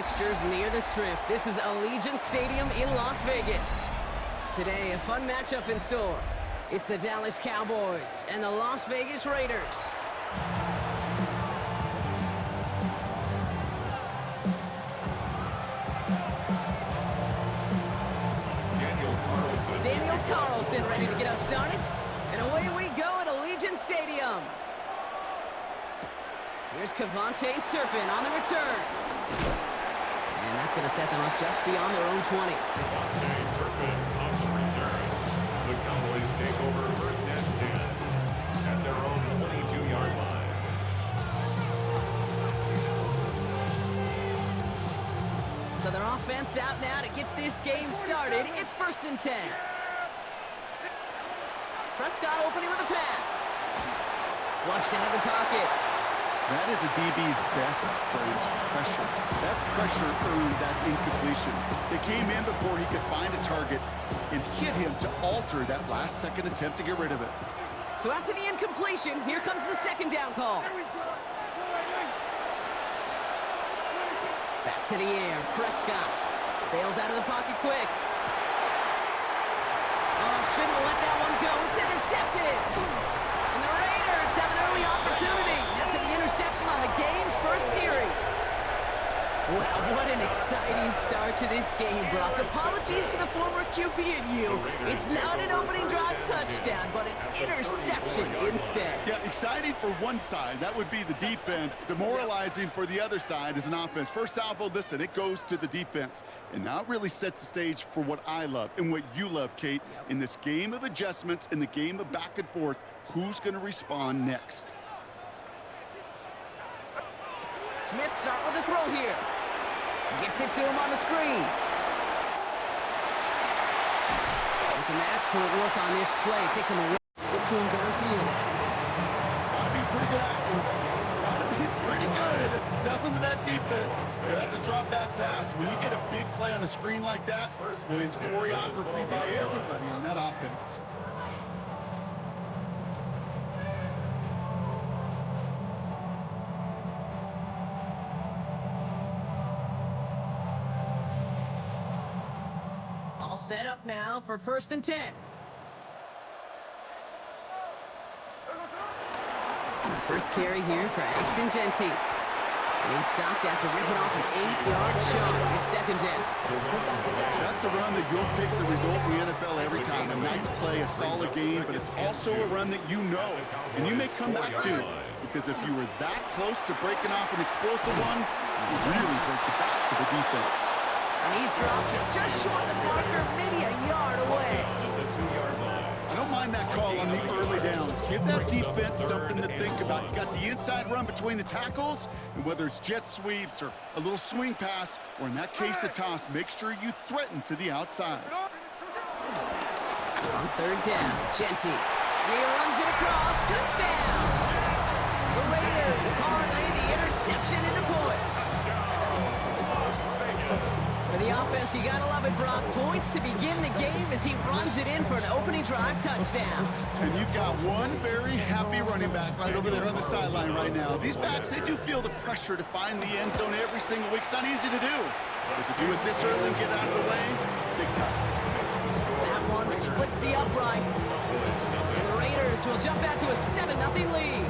fixtures near the Strip. This is Allegiant Stadium in Las Vegas. Today, a fun matchup in store. It's the Dallas Cowboys and the Las Vegas Raiders. Daniel Carlson ready to get us started. And away we go at Allegiant Stadium. Here's Cavante Turpin on the return. And that's going to set them up just beyond their own 20. Cavante Turpin on the return. The Cowboys take over first and 10 at their own 22-yard line. So their offense out now to get this game started. It's first and 10. Prescott opening with a pass. Flushed out of the pocket. That is a DB's best friend, pressure. That pressure earned that incompletion. They came in before he could find a target and hit him to alter that last-second attempt to get rid of it. So after the incompletion, here comes the second down call. Back to the air, Prescott. Bails out of the pocket quick. Oh, shouldn't have let that one go. It's intercepted. And the Raiders have an early opportunity. That's an interception on the game's first series. Well, what an exciting start to this game, Brock. Apologies to the former QB and you. It's not an opening drive touchdown, but an interception instead. Yeah, exciting for one side. That would be the defense. Demoralizing for the other side as an offense. First salvo, listen, it goes to the defense. And now it really sets the stage for what I love and what you love, Kate. In this game of adjustments, in the game of back and forth, who's going to respond next? Smith start with a throw here. Gets it to him on the screen. And some excellent work on this play. Takes him a get to him downfield. Gotta be pretty good active. Gotta be pretty good at selling to that defense. They have to drop that pass. When you get a big play on a screen like that, it's choreography by everybody on that offense. Set up now for first and 10. First carry here for Ashton Genty. And he's stopped after ripping off an 8-yard shot. It's second down. That's a run that you'll take the result in the NFL every time. A nice play, a solid game, but it's also a run that you know, and you may come back to. Because if you were that close to breaking off an explosive one, you really break the backs of the defense. And he's dropped it just short of the marker, maybe a yard away. I don't mind that call on the early downs. Give that defense something to think about. You got the inside run between the tackles, and whether it's jet sweeps or a little swing pass, or in that case a toss, make sure you threaten to the outside. On third down, Genty. And he runs it across. Touchdown! The Raiders parlay the interception into points. For the offense, you gotta love it, Brock. Points to begin the game as he runs it in for an opening drive touchdown. And you've got one very happy running back right over there on the sideline right now. These backs, they do feel the pressure to find the end zone every single week. It's not easy to do. But to do it this early and get out of the way, big time. That one splits the uprights. And the Raiders will jump out to a 7-0 lead.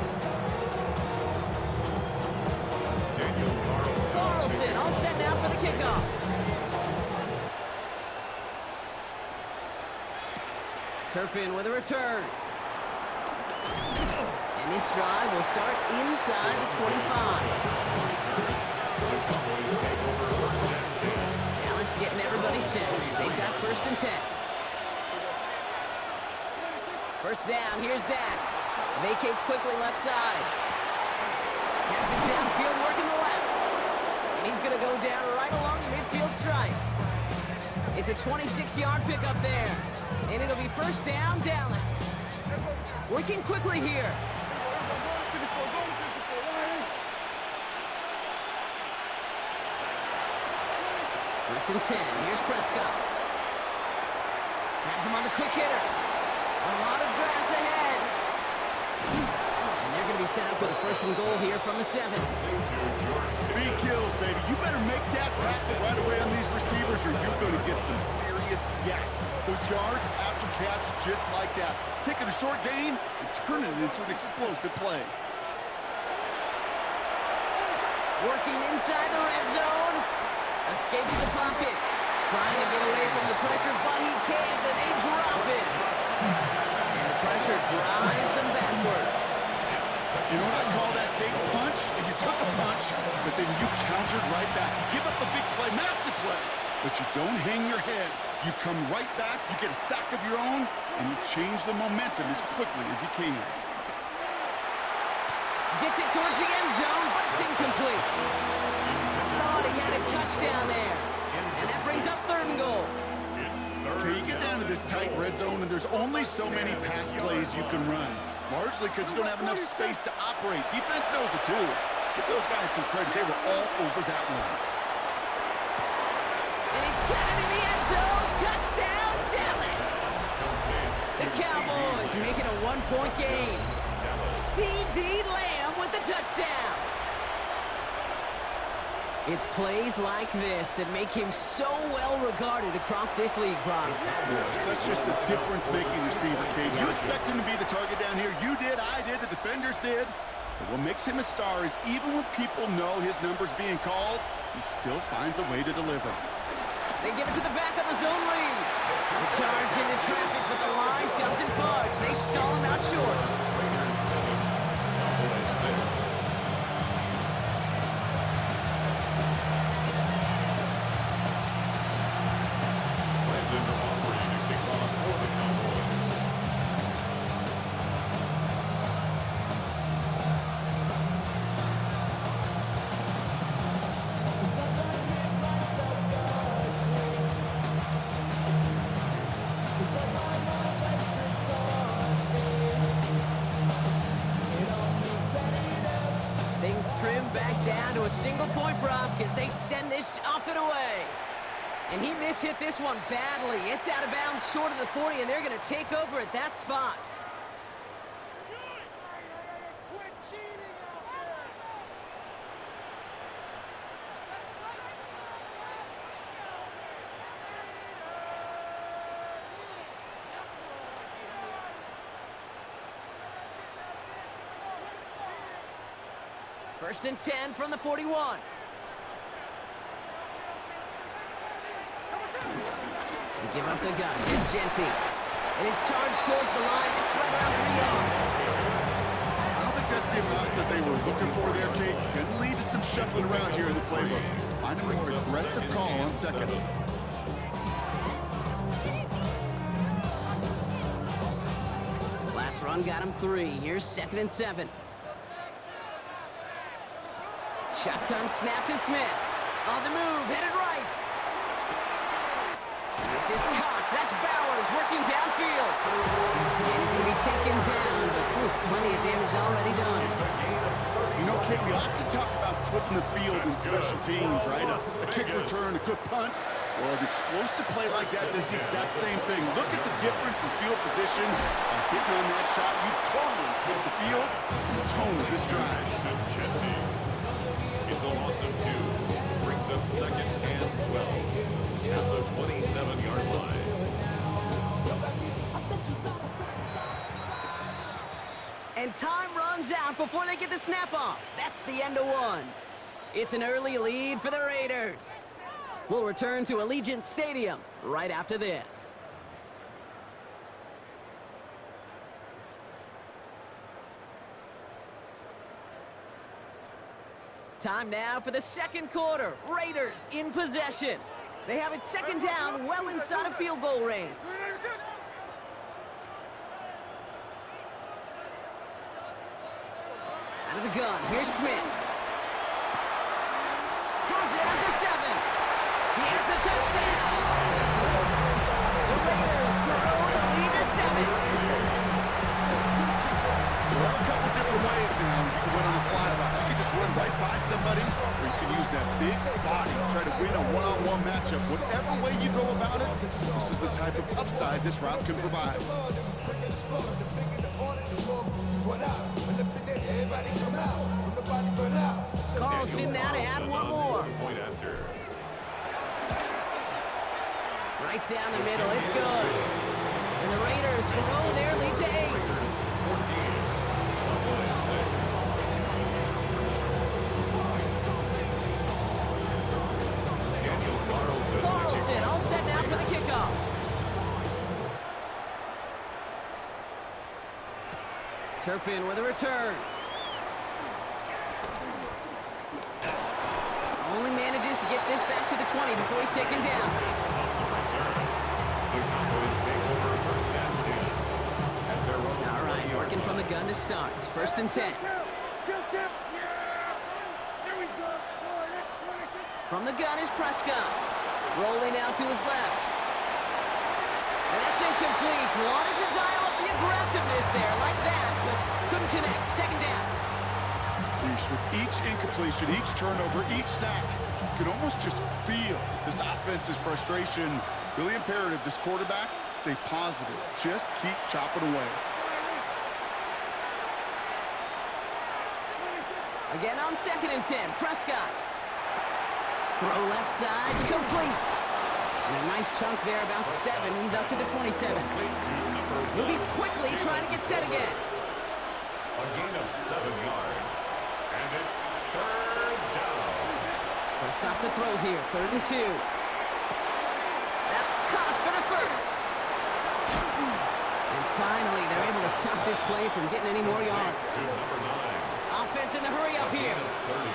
Carlson all set now for the kickoff. Turpin with a return. And this drive will start inside the 25. Dallas getting everybody set. They've got first and 10. First down, here's Dak. Vacates quickly left side. Has it downfield working the left. And he's going to go down right along the midfield stripe. It's a 26-yard pickup there. And it'll be first down, Dallas. Working quickly here. First and 10. Here's Prescott. Has him on the quick hitter. A lot of grass ahead. And they're going to be set up with a first and goal here from the 7. Speed kills, baby. You better make that tackle. yak. Those yards after catch just like that. Taking a short gain and turning it into an explosive play. Working inside the red zone. Escapes the pocket. Trying to get away from the pressure, but he can't, and they drop it. And the pressure drives them backwards. You know what I call that, Kate? Punch, and you took a punch, but then you countered right back. You give up a big play, massive play, but you don't hang your head. You come right back, you get a sack of your own, and you change the momentum as quickly as you can. Gets it towards the end zone, but it's incomplete. Thought he had a touchdown there. And that brings up 3rd and goal. Okay, you get down to this tight red zone, and there's only so many pass plays you can run. Largely because you don't have enough space to operate. Defense knows it too. Give those guys some credit. They were all over that one. And he's got it in the end zone. Touchdown, Dallas. The Cowboys make it a 1-point game. C.D. Lamb with the touchdown. It's plays like this that make him so well regarded across this league, Brock. Yeah, such just a difference-making receiver, Kate. You expect him to be the target down here. You did, I did, the defenders did. But what makes him a star is even when people know his number's being called, he still finds a way to deliver. They give it to the back of the zone lead. They charge into traffic, but the line doesn't budge. They stall him out short. Raiders 7, Cowboys 6. Things trim back down to a single-point Brock as they send this off and away. And he mishit this one badly. It's out of bounds short of the 40, and they're going to take over at that spot. First and 10 from the 41. They give up the guns. It's Genty. And he's charged towards the line. It's right around 3 yards. I don't think that's the amount that they were looking for there, Kate. Can lead to some shuffling around here in the playbook. Find a more aggressive call on second. Last run got him 3. Here's 2nd and 7. Shotgun snap to Smith. On the move, headed right. This is Cox. That's Bowers working downfield. And he's going to be taken down, but plenty of damage already done. You know, Kate, we often talk about flipping the field in special teams, right? A kick return, a good punt. Well, an explosive play like that does the exact same thing. Look at the difference in field position. Hitting on that shot, you've totally flipped the field and the tone of this drive. It's a loss of 2. Brings up 2nd and 12 at the 27-yard line. And time runs out before they get the snap off. That's the end of 1. It's an early lead for the Raiders. We'll return to Allegiant Stadium right after this. Time now for the second quarter. Raiders in possession. They have it 2nd down, well inside of field goal range. Out of the gun, here's Smith. Has it at the 7. He has the touchdown. The Raiders grow the lead to 7. Well, a couple different ways now. You can win on the fly route. You can just run right by somebody, or you can use that big body to try to win a one-on-one matchup. Whatever way you go about it, this is the type of upside this route can provide. Carlson now to add one more. Right down the middle. It's good. And the Raiders grow their lead to 8. 14, Cowboys 6. Carlson all set now for the kickoff. Turpin with a return. Only manages to get this back to the 20 before he's taken down. The Cowboys take over first and 10. At their own All right, working from the gun to start. First and 10. From the gun is Prescott. Rolling out to his left. And that's incomplete. Wanted to dial up the aggressiveness there like that, but couldn't connect. Second down. With each incompletion, each turnover, each sack, you can almost just feel this offense's frustration. Really imperative, this quarterback, stay positive. Just keep chopping away. Again on second and 10, Prescott. Throw left side, complete. And a nice chunk there, about 7. He's up to the 27. Moving quickly, trying to get set again. A gain of 7 yards. And it's third down. Prescott to throw here, 3rd and 2. That's caught for the first. And finally, they're able to stop this play from getting any more yards. To number 9. Offense in the hurry up here. 30.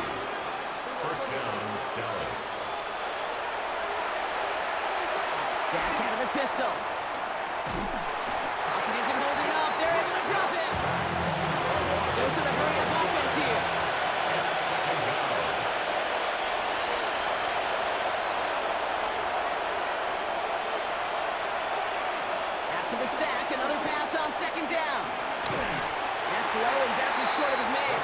First down, Dallas. Dak out of the pistol. Pocket isn't holding up. They're able to drop him. Goes to the hurry up offense here. Second down. After the sack, another pass on second down. That's low and bounces short of his man.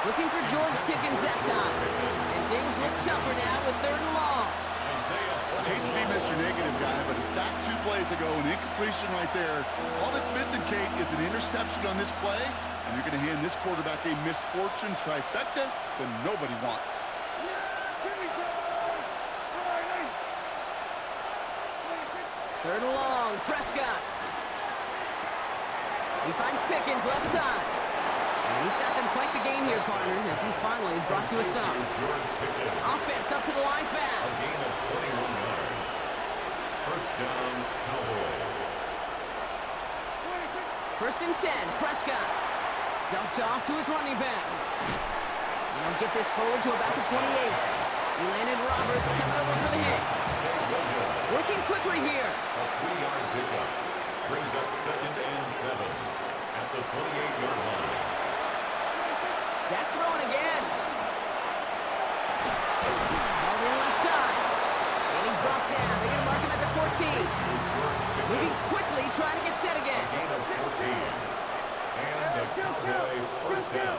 Looking for George Pickens that time. And things look tougher now with 3rd and long. I hate to be Mr. Negative guy, but a sack 2 plays ago, an incompletion right there. All that's missing, Kate, is an interception on this play, and you're going to hand this quarterback a misfortune trifecta that nobody wants. Third and long, Prescott. He finds Pickens left side. And he's got them quite the gain here, partner, as he finally is brought to a stop. Offense up to the line A fast. gain of 21 yards. First down, Cowboys. 1st and 10, Prescott. Dumped off to his running back. And he'll get this forward to about the 28. Landon Roberts coming over for the hit. Working quickly here. A 3-yard pickup. Brings up 2nd and 7 at the 28-yard line. Dak throwing again. Ball in left side. And he's brought down. They're going to mark him at the 14. Moving quickly, trying to get set again. Gain of 14. And a Cowboy first down.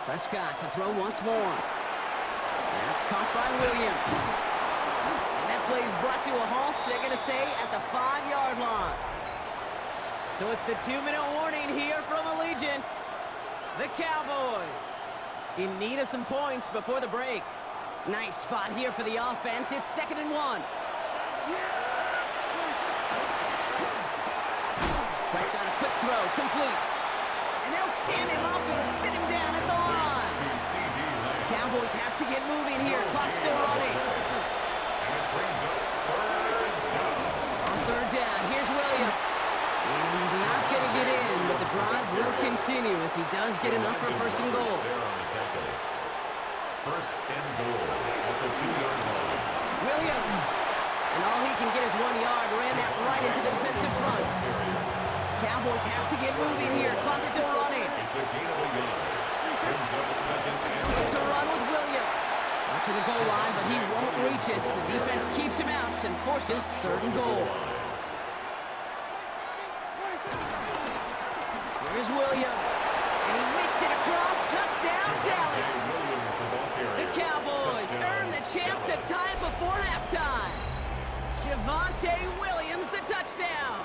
Prescott to throw once more. That's caught by Williams. And that play is brought to a halt, they're going to say, at the 5-yard line. So it's the 2-minute warning here from Allegiant. The Cowboys in need of some points before the break. Nice spot here for the offense. It's 2nd and 1. Prescott a quick throw, complete. And they'll stand him up and sit him down at the line. Cowboys have to get moving here. Clock still running. And it brings up third down. On 3rd down, here's Williams. And he's not going to get in, but the drive will continue as he does get enough for 1st and goal. First and goal at the 2-yard line. Williams. And all he can get is 1 yard. Ran that right into the defensive front. Cowboys have to get moving here. Clock still running. It's a gain of a yard. Brings up 2nd and It's a run with Williams. Up to the goal line, but he won't reach it. The defense keeps him out and forces 3rd and goal. Here's Williams. And he makes it across. Touchdown, Dallas. The Cowboys earn the chance to tie it before halftime. Javonte Williams, the touchdown.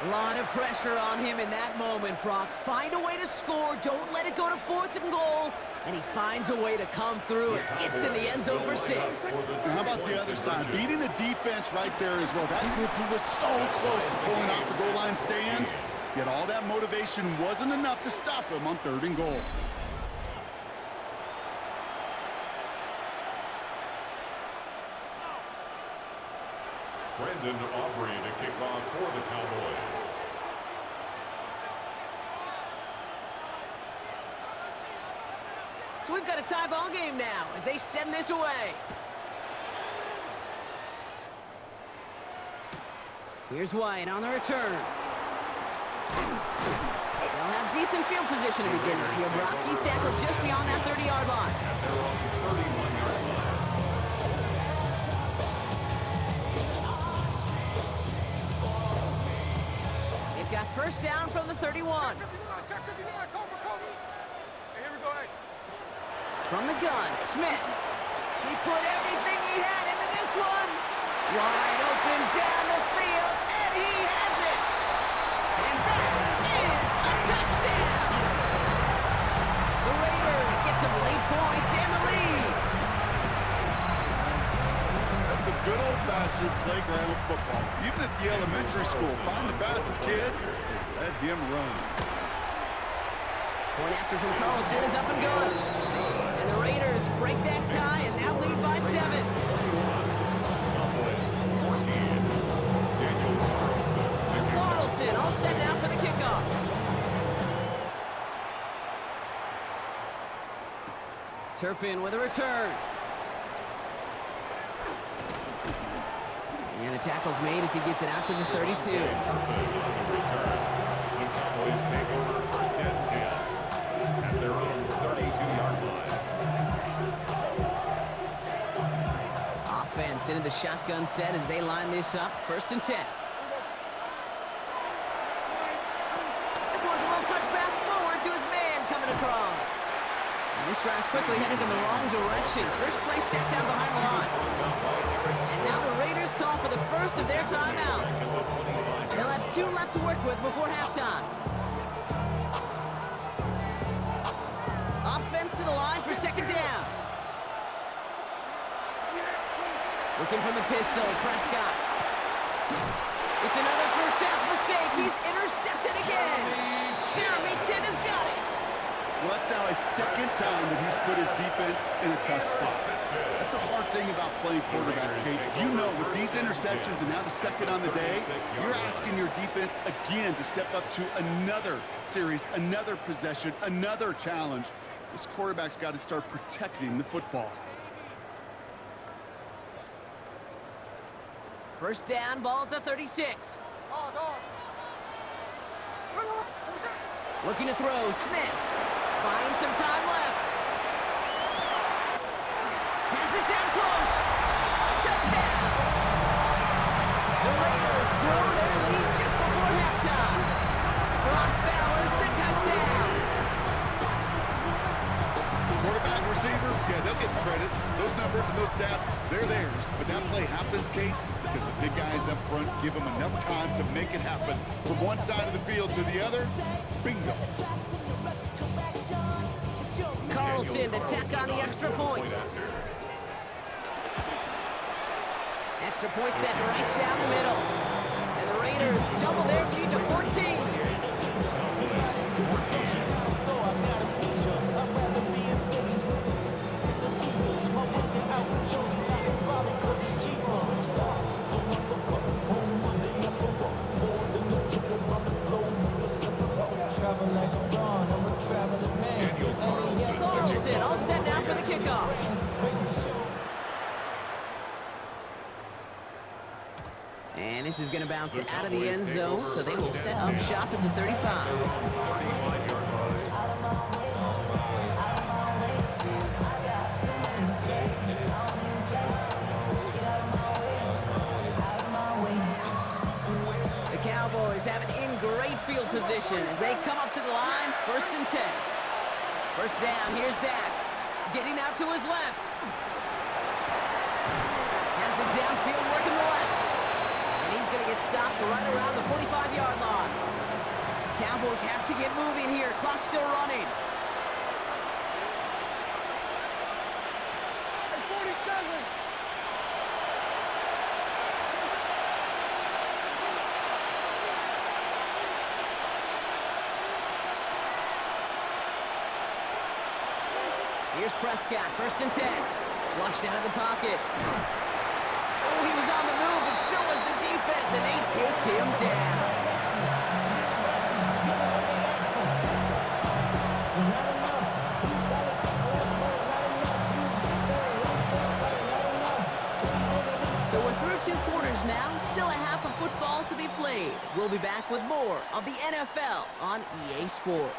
A lot of pressure on him in that moment, Brock. Find a way to score. Don't let it go to 4th and goal. And he finds a way to come through and gets in the end zone for 6. And how about the other side? Beating the defense right there as well. That group who was so close to pulling off the goal line stand, yet all that motivation wasn't enough to stop him on 3rd and goal. Brendan Aubrey to kick off for the Cowboys. So we've got a tie ball game now as they send this away. Here's White on the return. They'll have decent field position to begin with here, Brock. He's tackled just beyond that 30-yard line. At their own 31-yard line. They've got first down from the 31. From the gun, Smith. He put everything he had into this one. Wide open down the field, and he has it. And that is a touchdown. The Raiders get some late points and the lead. That's some good old-fashioned playground football. Even at the elementary school, find the fastest kid, let him run. Point after from Carlson is up and good. And the Raiders break that tie and now lead by 7. Cowboys 14. Daniel Carlson all set now for the kickoff. Turpin with a return. And the tackle's made as he gets it out to the 32. Turpin on the return. The Cowboys take over first and 10 at their own 32-yard line. Offense into the shotgun set as they line this up. First and 10. This one's a little touch pass forward to his man coming across. And this drive's quickly headed in the wrong direction. First play set down behind the line. And now the Raiders call for the first of their timeouts. They'll have 2 left to work with before halftime. Offense to the line for second down. Looking from the pistol, Prescott. It's another first half mistake. He's intercepted again. Jeremy Chin has got it. Well, that's now a second time that he's put his defense in a tough spot. That's a hard thing about playing quarterback, Kate. You know, with these interceptions and now the second on the day, you're asking your defense again to step up to another series, another possession, another challenge. This quarterback's got to start protecting the football. First down, ball at the 36. Looking to throw, Smith. Buying some time left. Has it down close. Touchdown. The Raiders blow their lead just before halftime. Brock Bowers the touchdown. Quarterback, receiver, yeah, they'll get the credit. Those numbers and those stats, they're theirs. But that play happens, Kate, because the big guys up front give them enough time to make it happen. From one side of the field to the other, bingo. Carlson to tack on the extra point. Extra point set right down the middle. And the Raiders double their lead to 14. Carlson all set now for the kickoff. And this is going to bounce out of the end zone, so they will set up shop at the 35. The Cowboys have it in great field position as they come up to the line, first and 10. First down, here's Dak. Getting out to his left. Has it downfield, working the left. And he's going to get stopped for right around the 45-yard line. Cowboys have to get moving here. Clock's still running. Here's Prescott, 1st and 10. Flushed out of the pocket. Oh, he was on the move, and so was the defense, and they take him down. So we're through 2 quarters now, still a half of football to be played. We'll be back with more of the NFL on EA Sports.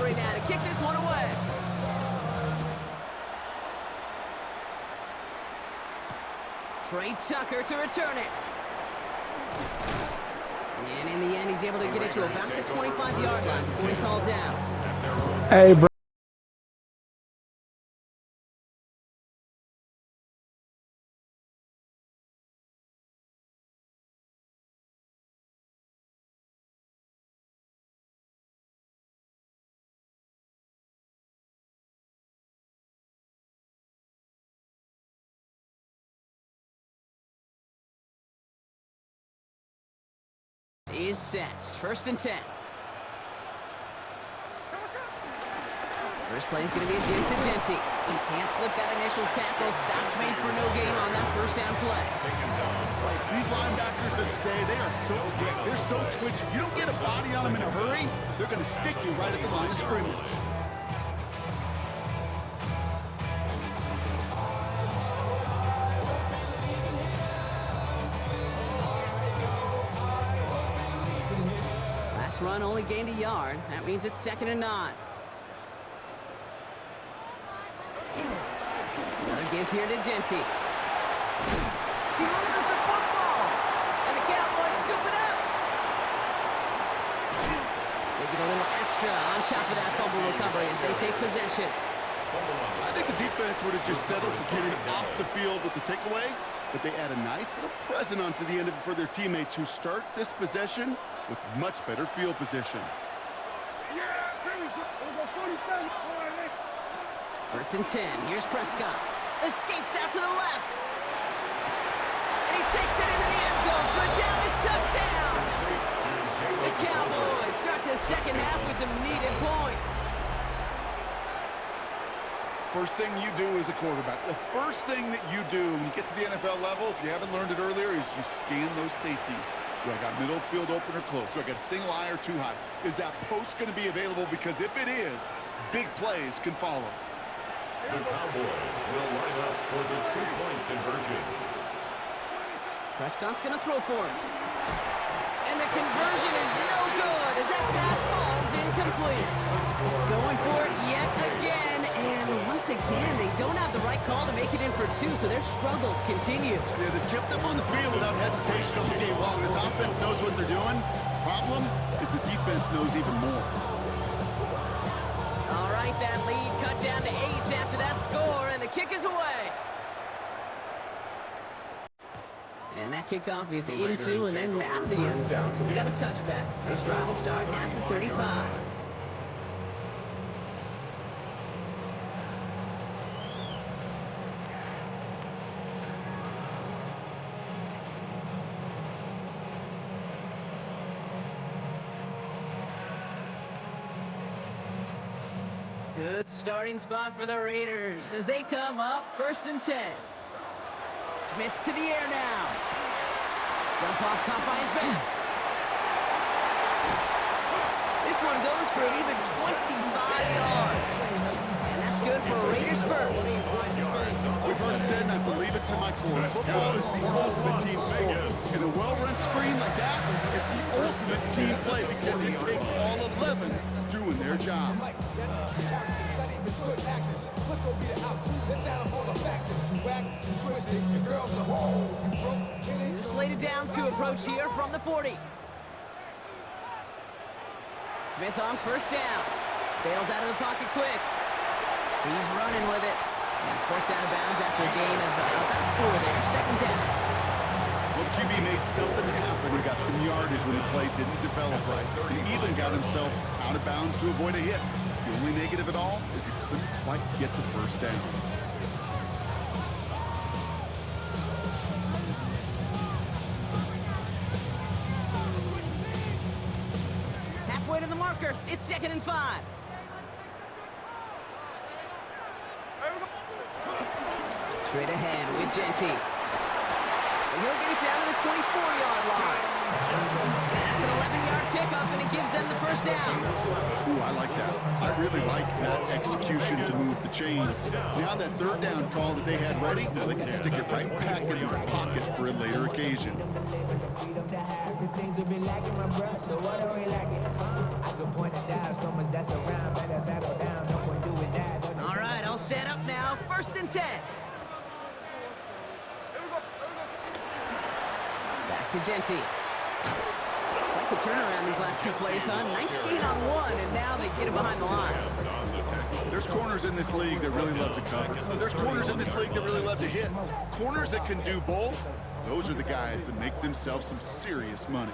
Now to kick this one away. Trey Tucker to return it. And in the end, he's able to get it to about the 25-yard line before he's hauled down. Hey, bro. Is set. 1st and 10. First play is going to be a give to Genty. He can't slip that initial tackle. Stops made for no gain on that 1st down play. These linebackers of today, they are so quick. They're so twitchy. You don't get a body on them in a hurry, they're going to stick you right at the line of scrimmage. Last run only gained a yard. That means it's 2nd and 9. Another give here to Genty. He loses the football, and the Cowboys scoop it up. They get a little extra on top of that fumble recovery as they take possession. I think the defense would have just settled for getting off the field with the takeaway, but they add a nice little present onto the end of it for their teammates who start this possession with much better field position. 1st and 10. Here's Prescott. Escapes out to the left. And he takes it into the end zone for a Dallas touchdown. The Cowboys start the 2nd half with some needed points. First thing you do as a quarterback, the first thing that you do when you get to the NFL level, if you haven't learned it earlier, is you scan those safeties. Do I got middle field open or close? Do I got a single eye or two high? Is that post going to be available? Because if it is, big plays can follow. The Cowboys will line up for the 2-point conversion. Prescott's going to throw for it. And the conversion is no good as that pass falls incomplete. Going for it yet again, and once again, they don't have the right call to make it in for 2, so their struggles continue. Yeah, they've kept them on the field without hesitation all game long. This offense knows what they're doing. Problem is the defense knows even more. All right, that lead cut down to 8 after that score, and the kick is away. And that kickoff is into and then out of the end zone. So we got a touchback. This drive will start at the 35. Good starting spot for the Raiders as they come up 1st and 10. Smith to the air now. Jump off caught by his back. This one goes for an even 25 yards. And that's good for Raiders first. We've heard it said, and I believe it to my core. Football is the ultimate team sport. And a well-run screen like that is the ultimate team play because it takes better job. Just laid it down to approach here from the 40. Smith on first down. Bails out of the pocket quick. He's running with it. And he's forced out of bounds after a gain of about 4 there. Second down. Well, the QB made something happen. He got some yardage when the play didn't develop right. He even got himself out of bounds to avoid a hit. The only negative at all is he couldn't quite get the first down. Halfway to the marker. It's 2nd and 5. Straight ahead with Genty. And he'll get it down to the 24-yard line. That's an 11-yard pickup, and it gives them the first down. Ooh, I like that. I really like that execution to move the chains. Now that third down call that they had ready, they can stick it right back into the pocket for a later occasion. All right, all set up now. 1st and 10. Back to Genty. Like the turnaround these last 2 plays, huh? Nice gain on 1, and now they get it behind the line. There's corners in this league that really love to cover. There's corners in this league that really love to hit. Corners that can do both, those are the guys that make themselves some serious money.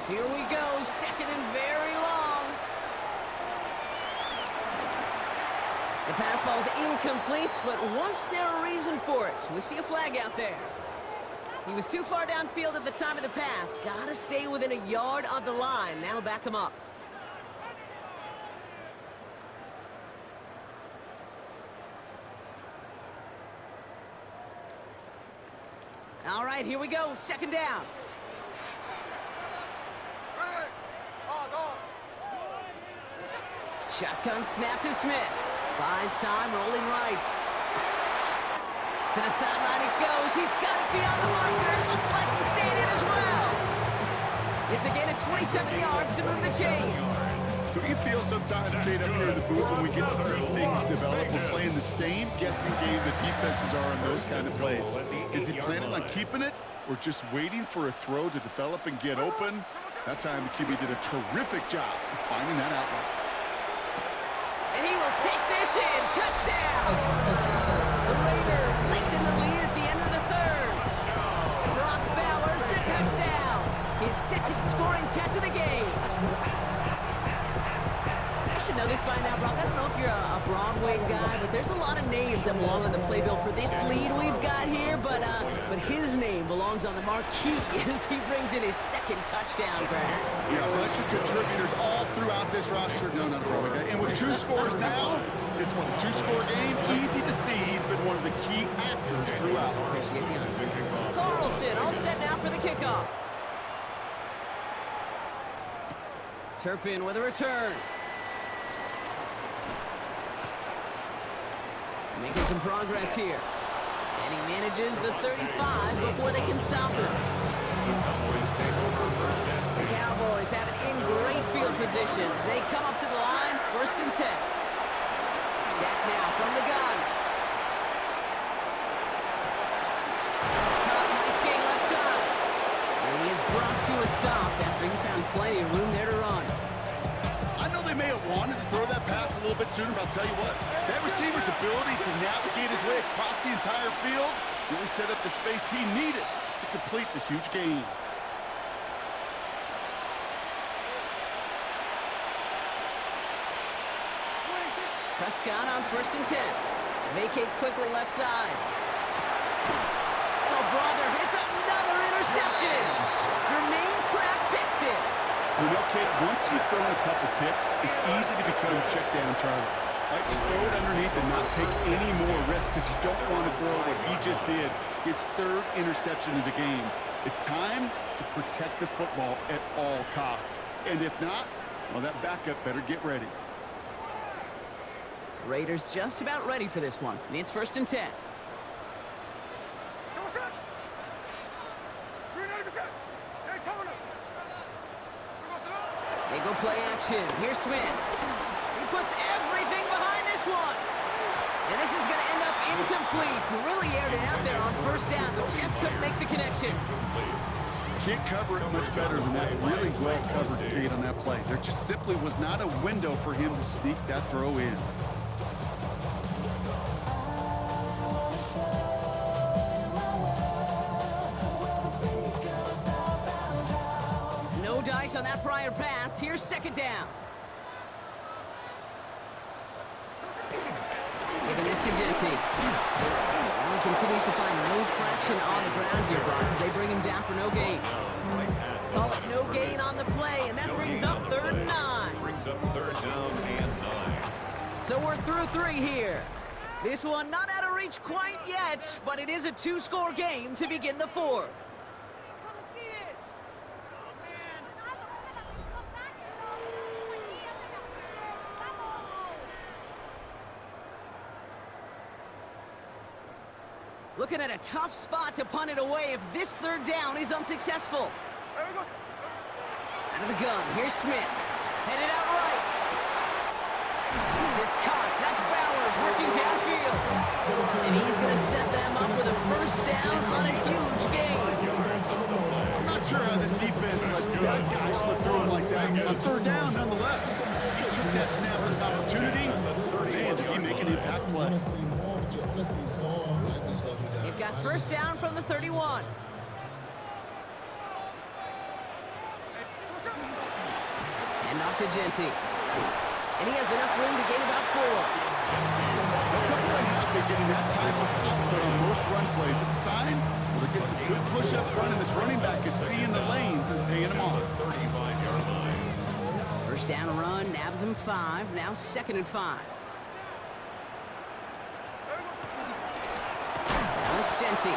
Here we go, 2nd and very long. The pass ball's incomplete, but was there a reason for it? We see a flag out there. He was too far downfield at the time of the pass. Gotta stay within a yard of the line. That'll back him up. All right, here we go, 2nd down. Shotgun snap to Smith. Buys time, rolling right. To the sideline it goes. He's got it beyond the marker. It looks like he stayed in as well. It's again at 27 yards to move the chains. Don't you feel sometimes, Kate, up here in the booth when we get to see things develop? We're playing the same guessing game that defenses are on those kind of plays. Is he planning on keeping it or just waiting for a throw to develop and get open? That time the QB did a terrific job of finding that outlet. And he will take this in. Touchdown! The Raiders lengthen the lead at the end of the 3rd. Brock Bowers, the touchdown. His 2nd scoring catch of the game. I should know this by now, Brock. I don't know if you're a Broadway guy, but there's a lot of names that belong on the playbill for this lead we've got here, but his name belongs on the marquee as he brings in his 2nd touchdown, Brad. Yeah, a bunch of contributors all throughout this roster. No, not a Broadway guy. And with 2 scores now, it's a 2-score game. Easy to see he's been one of the key actors throughout. Carlson all set now for the kickoff. Turpin with a return. Making some progress here. And he manages the 35 before they can stop him. The Cowboys have it in great field position as they come up to the line, 1st and 10. Dak now from the gun. Caught, nice gain left side. And he is brought to a stop after he found plenty of room there to run. I know they may have wanted to throw that pass a little bit sooner, but I'll tell you what, that receiver's ability to navigate his way across the entire field really set up the space he needed to complete the huge gain. Prescott on 1st and 10. Vacates quickly left side. Oh, brother, it's another interception. Jermaine Pratt picks it. You know, Kate, once you've thrown a couple picks, it's easy to become check down Charlie. Like, just throw it underneath and not take any more risk because you don't want to throw what he just did, his 3rd interception of the game. It's time to protect the football at all costs. And if not, well, that backup better get ready. Raiders just about ready for this one. It's 1st and 10. They go play action. Here's Smith. He puts everything behind this one. And this is going to end up incomplete. He really aired it out there on first down, but just couldn't make the connection. Can't cover it much better than that. Really well covered, Kate, on that play. There just simply was not a window for him to sneak that throw in. No dice on that prior pass. Here's second down. Giving this to Genty. He continues to find no traction on the ground here, Brock, as they bring him down for no gain. Call it no gain on the play, and that brings up 3rd and 9. Brings up 3rd down and 9. So we're through 3 here. This one not out of reach quite yet, but it is a 2-score game to begin the 4th. Looking at a tough spot to punt it away if this 3rd down is unsuccessful. Out of the gun, here's Smith. Headed out right. This is Cox, that's Bowers working downfield. And he's going to set them up with a 1st down on a huge gain. I'm not sure how this defense let that guy slip through him like that. On 3rd down, nonetheless. He took that snap as an opportunity. Man, did he make an impact play. They've got 1st down from the 31. And off to Genty. And he has enough room to gain about 4. A couple of happy getting that type of output on most run plays. It's a sign where they're getting some good push up front, and this running back is seeing the lanes and paying them off. 35-yard line. 1st down run, nabs him 5. Now 2nd and 5. Now it's Genty.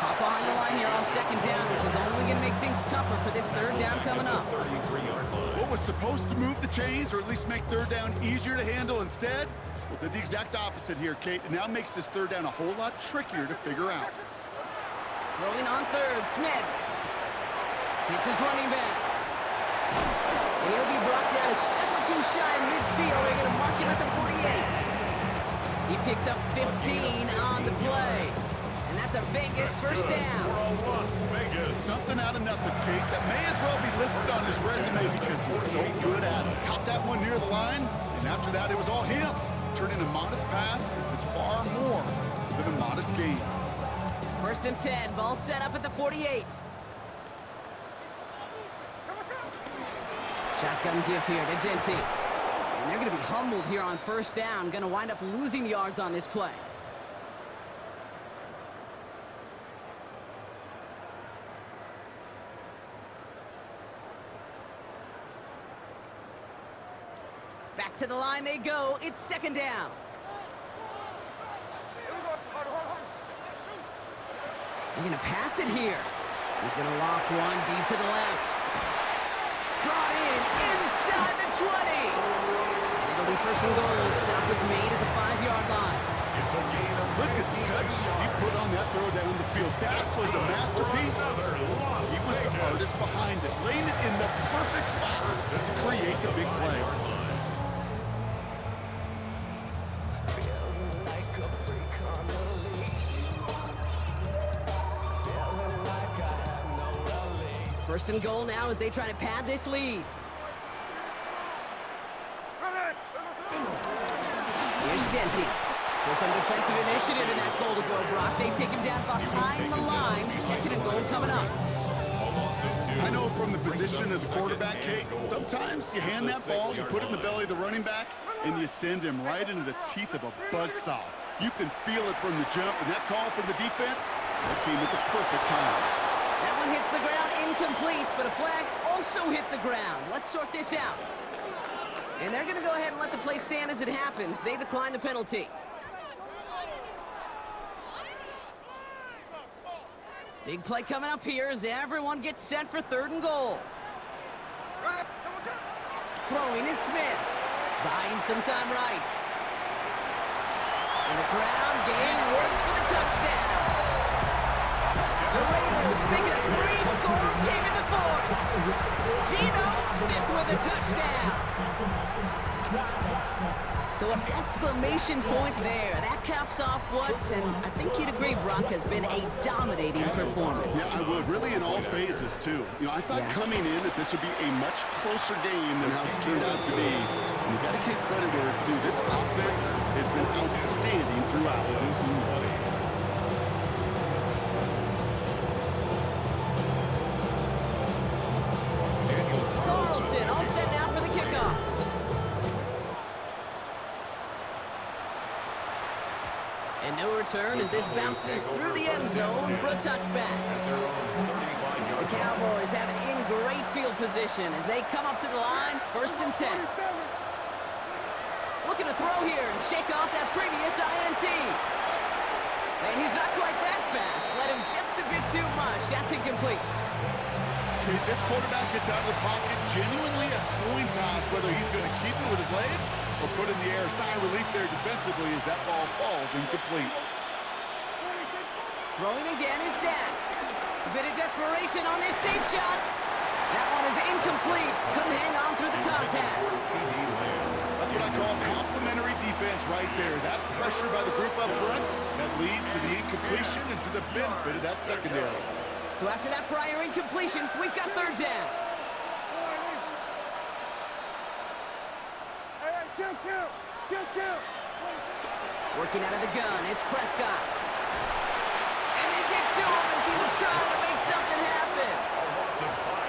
Hop behind the line here on 2nd down, which is only going to make things tougher for this 3rd down coming up. 33-yard line. What was supposed to move the chains, or at least make 3rd down easier to handle instead? Well, did the exact opposite here, Kate. It now makes this 3rd down a whole lot trickier to figure out. Throwing on 3rd, Smith. Hits his running back. And he'll be brought down a step or 2 shy of midfield. They're going to mark him at the 48. He picks up 15 on the play. And that's a Vegas 1st down. Las Vegas. Something out of nothing, Kate. That may as well be listed on his resume because he's so good at it. Caught that one near the line, and after that, it was all him. Turning a modest pass into far more than a modest gain. 1st and 10. Ball set up at the 48. Shotgun give here to Genty. And they're going to be humbled here on 1st down. Going to wind up losing yards on this play. Back to the line they go. It's 2nd down. They're going to pass it here. He's going to loft one deep to the left. Brought in inside the 20. And it'll be 1st and goal. Stop was made at the 5-yard line. It's a gain of Look at the touch he put on that throw down the field. That was a masterpiece. He was the artist behind it, laying it in the perfect spot to create the big play. First and goal now as they try to pad this lead. Here's Genty. So some defensive initiative in that goal to go, Brock. They take him down behind the line. 2nd and goal coming up. I know from the position of the quarterback, Kate, sometimes you hand that ball, you put it in the belly of the running back, and you send him right into the teeth of a buzzsaw. You can feel it from the jump, and that call from the defense, that came at the perfect time. That one hits the ground incomplete, but a flag also hit the ground. Let's sort this out. And they're going to go ahead and let the play stand as it happens. They decline the penalty. Big play coming up here as everyone gets set for 3rd and goal. Throwing is Smith. Buying some time right. And the ground game works for the touchdown. The Raiders Chiefs make it a 3-score game in the fourth. Geno Smith with a touchdown. So an exclamation point there. That caps off what, and I think you'd agree, Brock, has been a dominating performance. Yeah, I would. Really in all phases, too. You know, I thought coming in that this would be a much closer game than how it's turned out to be. And you got to give credit where it's due. This offense has been outstanding throughout. Carlson all set now for the kickoff. And no return as this bounces through the end zone for a touchback. The Cowboys have it in great field position as they come up to the line, 1st and 10. Looking to throw here and shake off that previous INT. And he's not quite that fast. Let him just a bit too much. That's incomplete. Okay, this quarterback gets out of the pocket, genuinely a coin toss, whether he's going to keep it with his legs or put it in the air. Sigh of relief there defensively as that ball falls incomplete. Throwing again is Dan. A bit of desperation on this deep shot. That one is incomplete. Couldn't hang on through the contact. That's what I call complimentary defense right there. That pressure by the group up front, that leads to the incompletion and to the benefit of that secondary. So after that prior incompletion, we've got 3rd down. Working out of the gun, it's Prescott. And they get to him as he was trying to make something happen.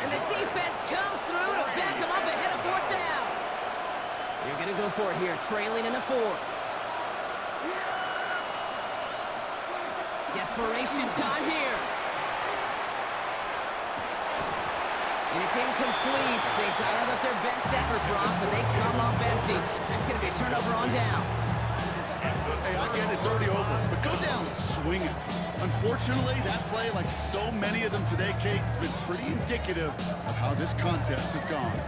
And the defense comes through to back him up ahead of 4th down. You're going to go for it here, trailing in the 4th. Desperation time here. And it's incomplete. They dialed up their best effort, Brock, but they come up empty. That's going to be a turnover on downs. Hey, I get it, it's already over, but go down swinging. Unfortunately, that play, like so many of them today, Kate, has been pretty indicative of how this contest has gone.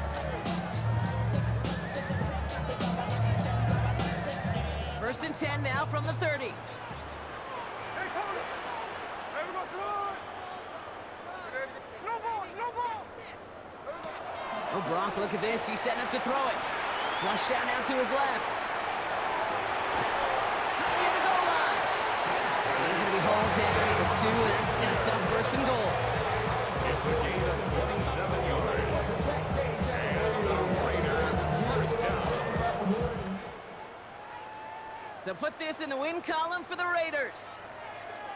First and 10 now from the 30. Oh, Brock, look at this. He's setting up to throw it. Flush down now to his left. Near the goal line. And he's going to be hauled down at the 2, and that sets up 1st and goal. It's a gain of 27 yards. And the Raiders first down. So put this in the win column for the Raiders.